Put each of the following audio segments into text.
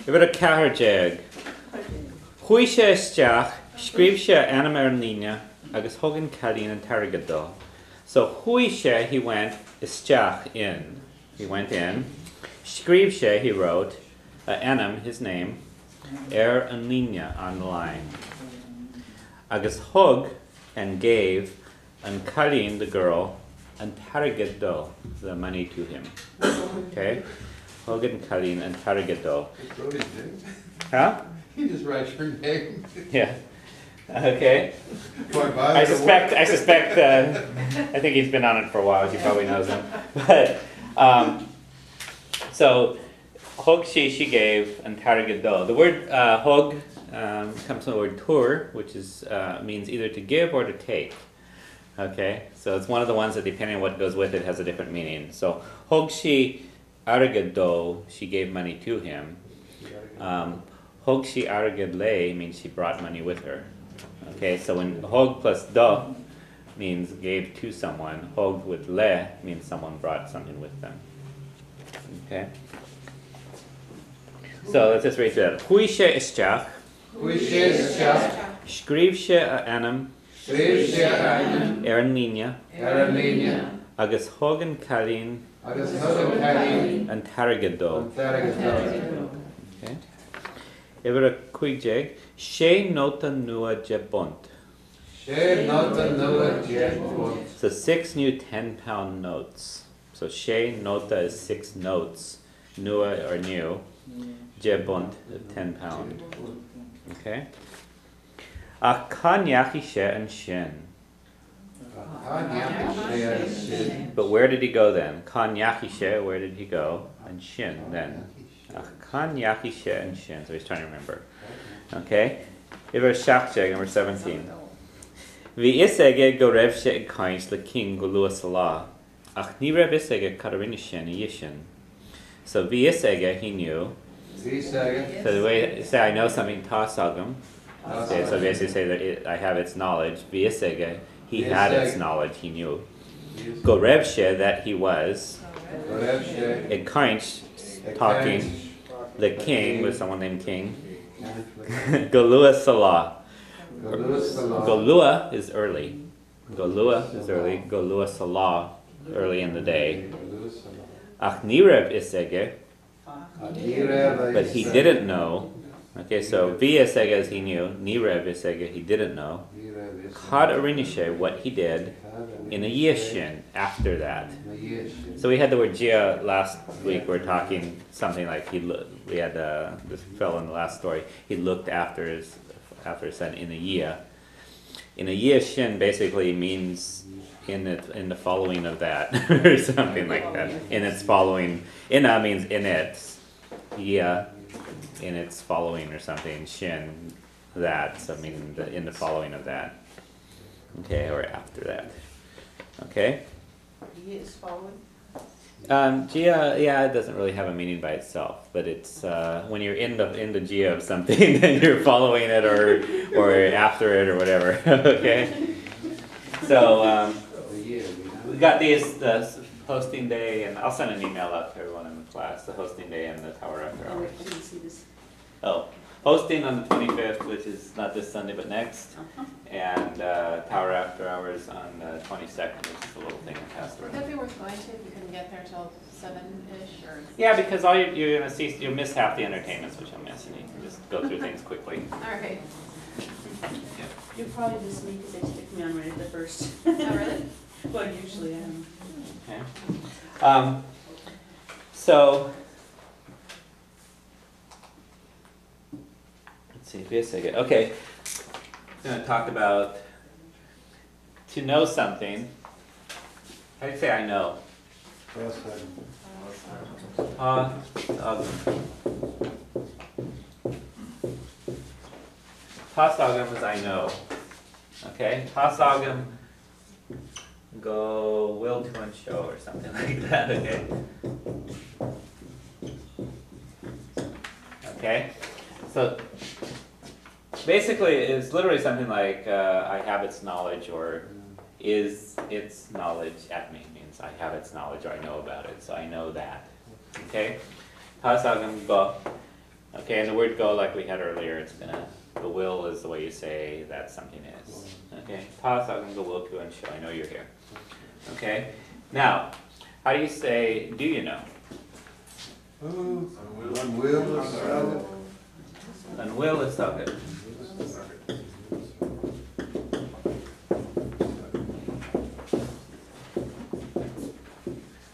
Ibad a cahar Hui sé isteach, scríb sé anam ar líne, agus thugann cadín an targad dó. So hui sé, he went, isteach, in. He went in. Scríb sé, he wrote, anam, his name, ar an líne, on the line. Agus thug and gave an cadín, the girl, an targad dó, the money to him. Okay? Thug and cadín an targad dó. Huh? He just writes your name. Yeah. Okay. I suspect. I think he's been on it for a while. He probably knows him. But so hug she gave and targad do. The word hug comes from the word tur, which is means either to give or to take. Okay. So it's one of the ones that, depending on what goes with it, has a different meaning. So hug she argad do, she gave money to him. Hog she argad le means she brought money with her. Okay, so when hog plus do means gave to someone, hog with le means someone brought something with them. Okay? So let's just read through that. Hui she isteach. Scríb she a anam. Ar an líne. Agus hog an cadín. An targad dó. Okay? Ever a cuigjeg, she nota nua je bont. So 6 new 10-pound notes. So she nota is 6 notes, nua or new, je bont 10 pound. Okay. A kanyachi she and shin. But where did he go then? Kanyachi she, where did he go? And shin then. Kan yaki she and shin. So he's trying to remember. Okay. Iver shachjeg, number 17. Vi isege go rev she kains the king go lua salah. Ach ni rev isege katarini shin yishin. So vi isege, he knew. So the way say I know something tasagam. Okay, so basically say that I have its knowledge. Vi isege, he had its knowledge, he knew. Go rev she, that he was. A kains, talking. The king was someone named King. Golua Salah. Golua is early. Golua is early. Golua Salah, early in the day. Ach Nirev Isege. But he didn't know. Okay, so Vi Isege is he knew. Nirev Isege, he didn't know. Kad Arinishe, what he did. In a yishin, after that. So we had the word jia last week. We were talking something like we had this fellow in the last story. He looked after his son in a year. In a yishin basically means in the following of that or something like that. In its following. Ina means in its. Yeah, in its following or something. Shin, that. So meaning in the following of that. Okay, or after that. Okay. Gia is following. Gia, yeah, it doesn't really have a meaning by itself, but it's when you're in the Gia of something, then you're following it or after it or whatever. Okay. So we got the hosting day, and I'll send an email out to everyone in the class. The hosting day and the Tower After Hours. I didn't see this. Oh. Hosting on the 25th, which is not this Sunday but next, and Tower After Hours on the 22nd, which is a little thing that passed Would around. that be worth going to if you couldn't get there until 7-ish? Or? Yeah, because all you're going to see, you'll miss half the entertainments, which you'll miss, and you can just go through things quickly. All right. You'll probably miss me because they stick me on right at the first. Oh, really? Well, usually I am. Okay. So, let's see, wait a second. Okay, I'm going to talk about to know something. How do you say I know? Pasagam is I know. Okay? Pasagam go will to and show or something like that, okay? Okay? So basically it's literally something like I have its knowledge or is its knowledge at me. Means I have its knowledge or I know about it, so I know that. Okay? Pasagam go Okay, and the word go, like we had earlier, it's gonna, the will is the way you say that something is. Okay, ta sagam go will ku and show, I know you're here. Okay, now, how do you say, do you know? Unwill is saga. And will is saga.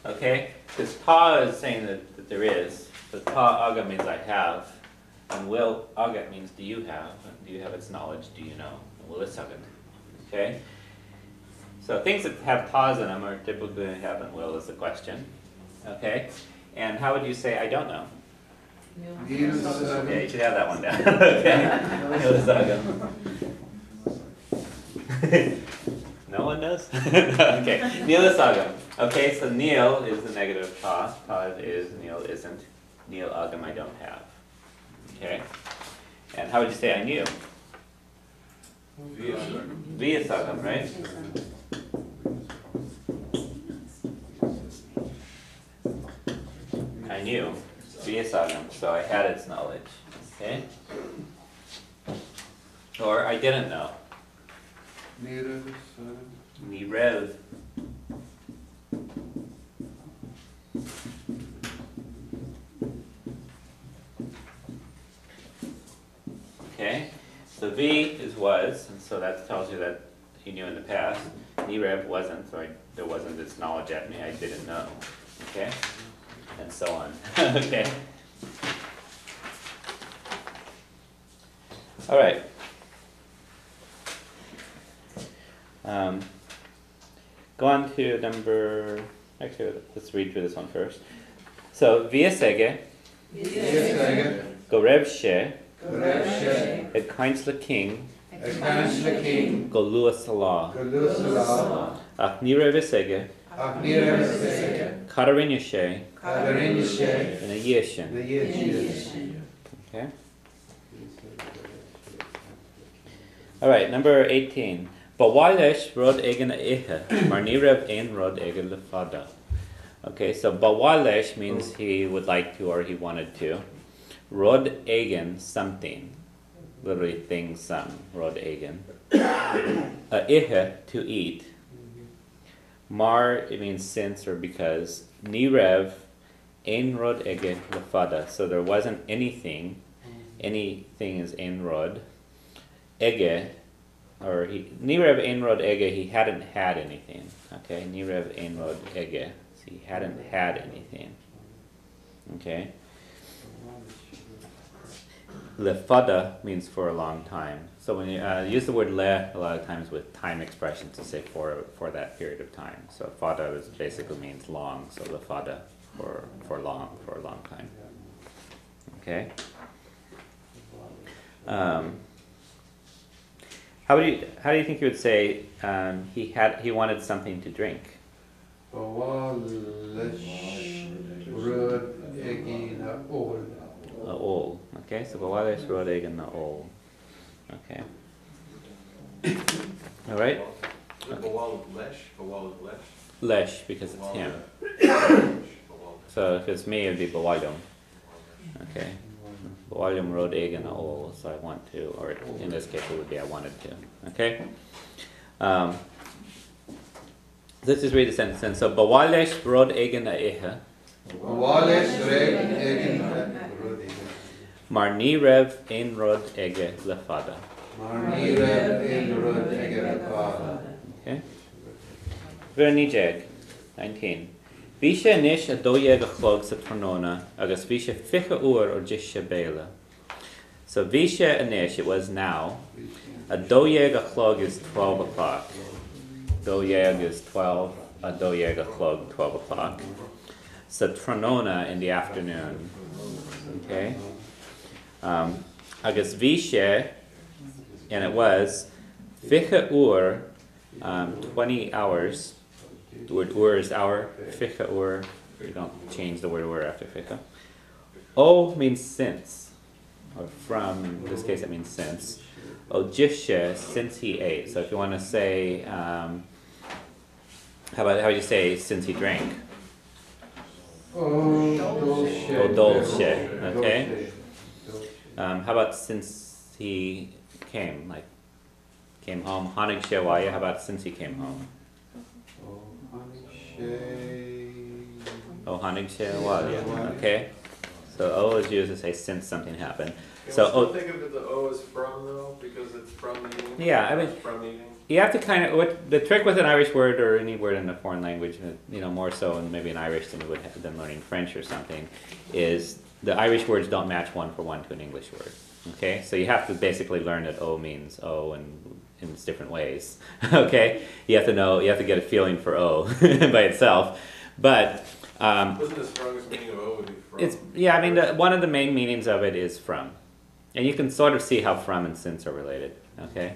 Okay, because ta is saying that there is. So ta aga means I have. And will aga means do you have? Do you have its knowledge? Do you know? Will is saga. Okay? So things that have tas in them are typically have and will is the question. Okay? And how would you say I don't know? Okay, you should have that one down. Okay. Will is saga. No one knows? Okay. Neil is agam. Okay, so Neil is the negative ta. Ta is, Neil isn't. Neil agam I don't have. Okay? And how would you say I knew? Via sagam, right? I knew. Via sagam. So I had its knowledge. Okay? Or I didn't know. Nirev. Okay, so V is was, and so that tells you that he knew in the past. Nirev wasn't, so there wasn't this knowledge at me, I didn't know. Okay, and so on. Okay. All right. Go on to number, actually let's read through this one first. So, Viasege, Goreb She, It Kinds the King, Go Lua Salah, Aknire Visege, Katarin Yashe, and a Yeshin. Okay. Alright, number 18. Bawalesh rod egen ihe, marnirev ein rod egen lefada. Okay, so bawalesh means he would like to or he wanted to. Rod egen, something. Literally thing, some. Rod egen. Ihe, to eat. Mar, it means since or because. Nirev ein rod ege lefada. So there wasn't anything. Anything is ein rod. Ege, or Nirev Einrod Ege, he hadn't had anything. Okay, Nirev Einrod Ege, so he hadn't had anything. Okay. Lefada means for a long time. So when you use the word le a lot of times with time expressions to say for that period of time. So fada basically means long. So lefada for a long time. Okay. How do you think you would say he wanted something to drink? Ol. Okay, so bawalesh rod egin ol. Okay. All right. Okay. Lesh because it's him. So if it's me, it'd be bawalum. Okay. Volume rod egin ol, so I want to, or in this case it would be I wanted to. Okay? Let's just read the sentence then. So bawalesh rod egin ihe. Marnirev ein rod ege lefada. Okay? Vernijeg, 19. Visha nish a doyeg a chlog sa tronona, agus visha ficha ur or jisha bela. So visha anish, it was now. A doyeg a chlog is 12 o'clock. Doyeg is 12, a doyeg a chlog, 12 o'clock. So tronona in the afternoon. Okay? Agus visha, and it was, ficha ur, 20 hours. The word ur is hour, ficha ur, you don't change the word ur after ficha. O means since, or from, in this case it means since. O jisha, since he ate. So if you want to say, how do you say since he drank? O dolce, okay? How about since he came? Like, came home. Hanig Shewaya, how about since he came home? Oh, Hanig Shewaya. Okay. So O is used to say since something happened. Can So we still O, think of it the O as from though, because it's from eating? yeah, I mean, From eating. you have to kind of, what the trick with an Irish word or any word in a foreign language, you know, more so in maybe in Irish than you would have than learning French or something, is the Irish words don't match one for one to an English word. Okay, so you have to basically learn that O means O and in different ways. Okay, you have to know, you have to get a feeling for O by itself, but. Wasn't the strongest meaning of O would be from? It's, yeah, I mean, one of the main meanings of it is from. And you can sort of see how from and since are related, okay?